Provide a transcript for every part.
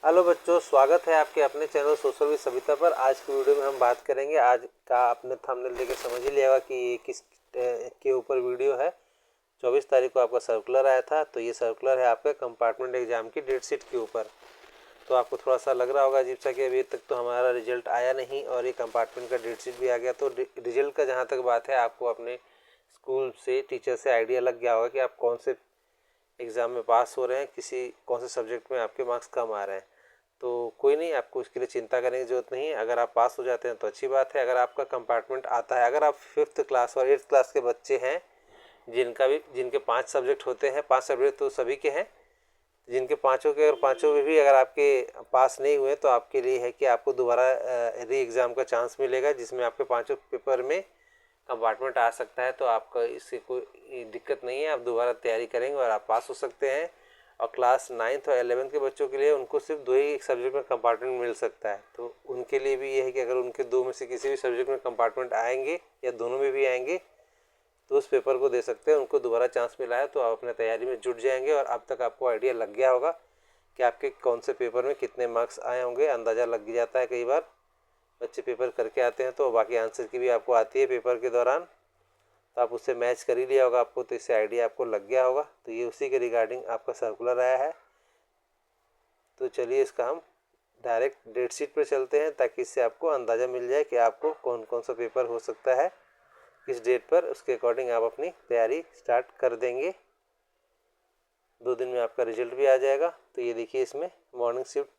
Hello बच्चों, स्वागत है आपके अपने चैनल सोशल विद सविता पर। आज की वीडियो में हम बात करेंगे, आज का आपने थंबनेल देख के समझ ही लिया होगा कि ये किस के ऊपर वीडियो है। 24 तारीख को आपका सर्कुलर आया था, तो ये सर्कुलर है आपका कंपार्टमेंट एग्जाम की डेट शीट के ऊपर। तो आपको थोड़ा सा लग रहा होगा अजीब सा कि अभी तक तो हमारा रिजल्ट आया नहीं और ये कंपार्टमेंट का डेट शीट भी आ गया। तो रिजल्ट का जहाँ तक बात है, आपको अपने स्कूल से टीचर से आइडिया लग गया होगा कि आप कौन से एग्ज़ाम में पास हो रहे हैं, कौन से सब्जेक्ट में आपके मार्क्स कम आ रहे हैं। तो कोई नहीं, आपको इसके लिए चिंता करने की ज़रूरत नहीं है। अगर आप पास हो जाते हैं तो अच्छी बात है। अगर आपका कंपार्टमेंट आता है, अगर आप 5th क्लास और 8th क्लास के बच्चे हैं जिनके 5 सब्जेक्ट होते हैं, 5 सब्जेक्ट तो सभी के हैं, जिनके पाँचों के, और पाँचों में भी अगर आपके पास नहीं हुए तो आपके लिए है कि आपको दोबारा री एग्ज़ाम का चांस मिलेगा, जिसमें आपके पाँचों पेपर में कंपार्टमेंट आ सकता है। तो आपका इससे कोई दिक्कत नहीं है, आप दोबारा तैयारी करेंगे और आप पास हो सकते हैं। और क्लास 9th और 11th के बच्चों के लिए उनको सिर्फ 2 ही सब्जेक्ट में कंपार्टमेंट मिल सकता है। तो उनके लिए भी ये है कि अगर उनके 2 में से किसी भी सब्जेक्ट में कंपार्टमेंट आएंगे या दोनों में भी आएंगे तो उस पेपर को दे सकते हैं। उनको दोबारा चांस मिला है तो आप अपने तैयारी में जुट जाएंगे और अब तक आपको आइडिया लग गया होगा कि आपके कौन से पेपर में कितने मार्क्स आए होंगे। अंदाज़ा लग जाता है, कई बार बच्चे पेपर करके आते हैं तो बाकी आंसर की भी आपको आती है पेपर के दौरान, तो आप उससे मैच कर ही लिया होगा आपको, तो इससे आइडिया आपको लग गया होगा। तो ये उसी के रिगार्डिंग आपका सर्कुलर आया है। तो चलिए इसका हम डायरेक्ट डेट शीट पर चलते हैं, ताकि इससे आपको अंदाज़ा मिल जाए कि आपको कौन कौन सा पेपर हो सकता है किस डेट पर। उसके अकॉर्डिंग आप अपनी तैयारी स्टार्ट कर देंगे। 2 दिन में आपका रिजल्ट भी आ जाएगा। तो ये देखिए, इसमें मॉर्निंग शिफ्ट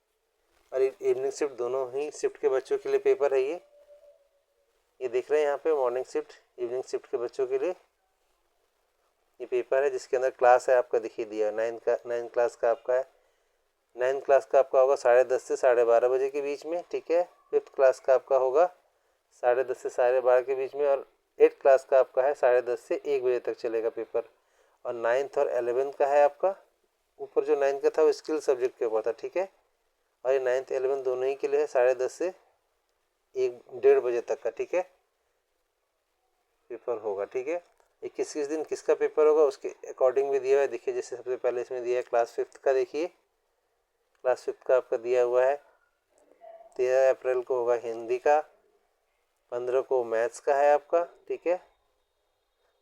और इवनिंग शिफ्ट दोनों ही शिफ्ट के बच्चों के लिए पेपर है। ये देख रहे हैं यहाँ पे, मॉर्निंग शिफ्ट इवनिंग शिफ्ट के बच्चों के लिए ये पेपर है, जिसके अंदर क्लास है आपका, दिखिए दिया 9th क्लास का आपका है। 9th क्लास का आपका होगा 10:30 से 12:30 बजे के बीच में, ठीक है। 5th क्लास का आपका होगा 10:30 से 12:30 के बीच में, और 8th क्लास का आपका है 10:30 से 1 बजे तक चलेगा पेपर। और 9th और 11th का है आपका, ऊपर जो 9th का था वो स्किल सब्जेक्ट के ऊपर था, ठीक है। और ये 9th 11th दोनों ही के लिए है 10:30 से 1-1:30 बजे तक का, ठीक है, पेपर होगा, ठीक है। ये किस किस दिन किसका पेपर होगा उसके अकॉर्डिंग भी दिया हुआ है। देखिए, जैसे सबसे पहले इसमें दिया है क्लास 5th का। देखिए, क्लास 5th का आपका दिया हुआ है 13 अप्रैल को होगा हिंदी का, 15 को मैथ्स का है आपका, ठीक है।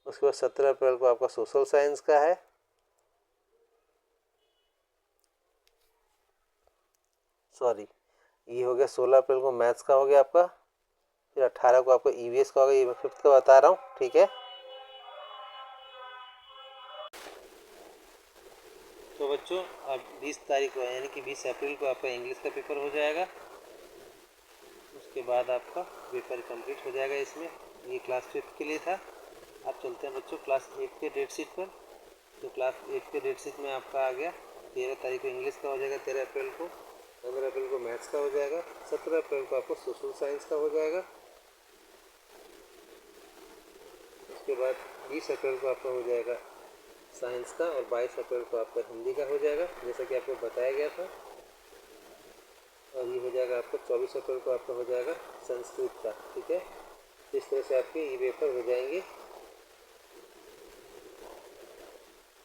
उसके बाद 17 अप्रैल को आपका सोशल साइंस का है। सॉरी, ये हो गया 16 अप्रैल को मैथ्स का हो गया आपका। फिर 18 को आपका ईवीएस का होगा, ये मैं 5th का बता रहा हूँ, ठीक है। तो बच्चों, अब 20 तारीख को यानी कि 20 अप्रैल को आपका इंग्लिश का पेपर हो जाएगा। उसके बाद आपका पेपर कंप्लीट हो जाएगा। इसमें ये क्लास 5th के लिए था। अब चलते हैं बच्चों क्लास 8 के डेट शीट पर। तो क्लास 8 के डेट शीट में आपका आ गया 13 तारीख को इंग्लिश का हो जाएगा, 13 अप्रैल को, 15 अप्रैल को मैथ्स का हो जाएगा, 17 अप्रैल को आपको सोशल साइंस का हो जाएगा। उसके बाद 20 अप्रैल को आपका हो जाएगा साइंस का, और 22 अप्रैल को आपका हिंदी का हो जाएगा, जैसा कि आपको बताया गया था। और ये हो जाएगा आपका 24 अप्रैल को आपका हो जाएगा संस्कृत का, ठीक है। इस तरह से आपके ये पेपर हो जाएंगे।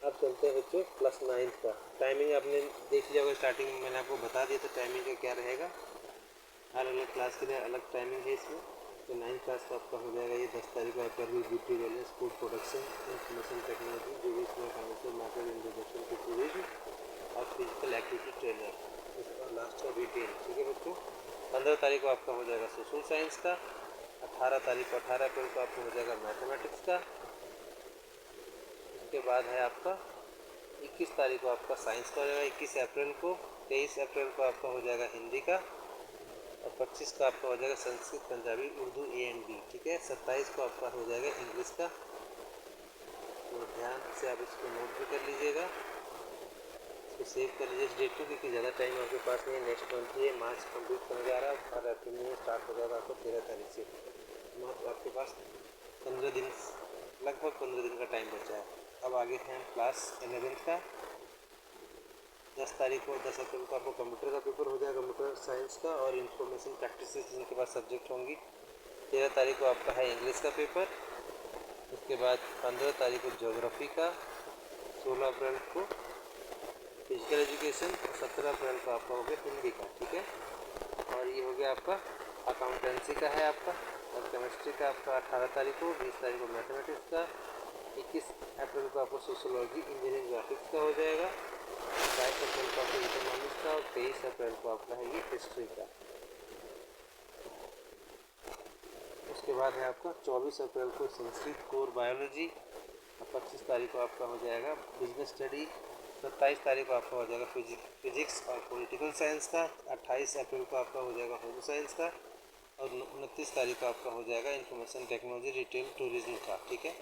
अब चलते हैं बच्चों क्लास 9th का। टाइमिंग आपने देख लिया होगा, स्टार्टिंग में मैंने आपको बता दिया था टाइमिंग का क्या रहेगा। हर अलग क्लास के लिए अलग टाइमिंग है इसमें। तो 9th क्लास का आपका हो जाएगा ये 10 तारीख को आपका beauty wellness food production information technology जो भी इसमें फाइनेंशियल मार्केट इंट्रोडक्शन की टूरिज्म और फिजिकल एक्टिविटी ट्रेनर, इसका लास्ट का डिटेल, ठीक है बच्चों। 15 तारीख को आपका हो जाएगा सोशल साइंस का। 18 अप्रैल को आपको हो जाएगा मैथमेटिक्स का। उसके बाद है आपका 21 तारीख को आपका साइंस का हो जाएगा 21 अप्रैल को। 23 अप्रैल को आपका हो जाएगा हिंदी का, और 25 का आपका हो जाएगा संस्कृत पंजाबी उर्दू A&B, ठीक है। 27 को आपका हो जाएगा इंग्लिश का। तो ध्यान से आप इसको नोट भी कर लीजिएगा, इसको सेव कर लीजिए इस डेट को, क्योंकि ज़्यादा टाइम आपके पास नहीं है। नेक्स्ट मंथ ये मार्च कंप्लीट करने जा रहा है और अप्रैल में स्टार्ट हो जाएगा आपको 13 तारीख से। तो आपके पास 15 दिन, लगभग 15 दिन का टाइम बचा है। अब आगे हैं क्लास 11th का। 10 तारीख को 10 अप्रैल को आपको कंप्यूटर का पेपर हो जाएगा, कंप्यूटर साइंस का और इंफॉर्मेशन प्रैक्टिस जिनके पास सब्जेक्ट होंगी। 13 तारीख को आपका है इंग्लिश का पेपर। उसके बाद 15 तारीख को ज्योग्राफी का। 16 अप्रैल को फिजिकल एजुकेशन, और 17 अप्रैल को आपका हो गया हिंदी का। ठीक है, और ये हो गया आपका अकाउंटेंसी का है आपका, और केमिस्ट्री का आपका 18 तारीख को, 20 तारीख को मैथमेटिक्स का, 21 अप्रैल को आपको सोशोलॉजी इंजीनियरिंग ग्राफिक्स का हो जाएगा, 22 अप्रैल को आपको इकोनॉमिक्स का, और 23 अप्रैल को आपका है ये हिस्ट्री का। उसके बाद है आपका 24 अप्रैल को संस्कृत कोर बायोलॉजी, और 25 तारीख को आपका हो जाएगा बिजनेस स्टडी, 27 तारीख को आपका हो जाएगा फिजिक्स और पॉलिटिकल साइंस का, 28 अप्रैल को आपका हो जाएगा होम साइंस का, और 29 तारीख को आपका हो जाएगा इंफॉर्मेशन टेक्नोलॉजी रिटेल टूरिज्म का। ठीक है,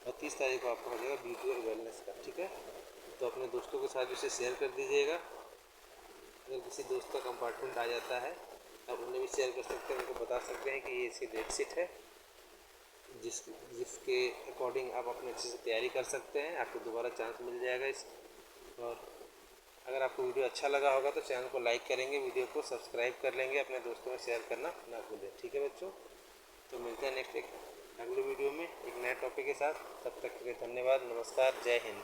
और 30 तारीख को आपका हो जाएगा ब्यूटी और वेलनेस का। ठीक है, तो अपने दोस्तों के साथ इसे शेयर कर दीजिएगा। अगर किसी दोस्त का कंपार्टमेंट आ जाता है आप उन्हें भी शेयर कर सकते हैं, उनको बता सकते हैं कि ये इसकी डेट शीट है, जिसके अकॉर्डिंग आप अपने अच्छे से तैयारी कर सकते हैं, आपको दोबारा चांस मिल जाएगा इस। और अगर आपको वीडियो अच्छा लगा होगा तो चैनल को लाइक करेंगे, वीडियो को सब्सक्राइब कर लेंगे, अपने दोस्तों में शेयर करना ना भूलें। ठीक है बच्चों, तो मिलते हैं नेक्स्ट एक अगले वीडियो में एक नए टॉपिक के साथ। तब तक के लिए धन्यवाद, नमस्कार, जय हिंद।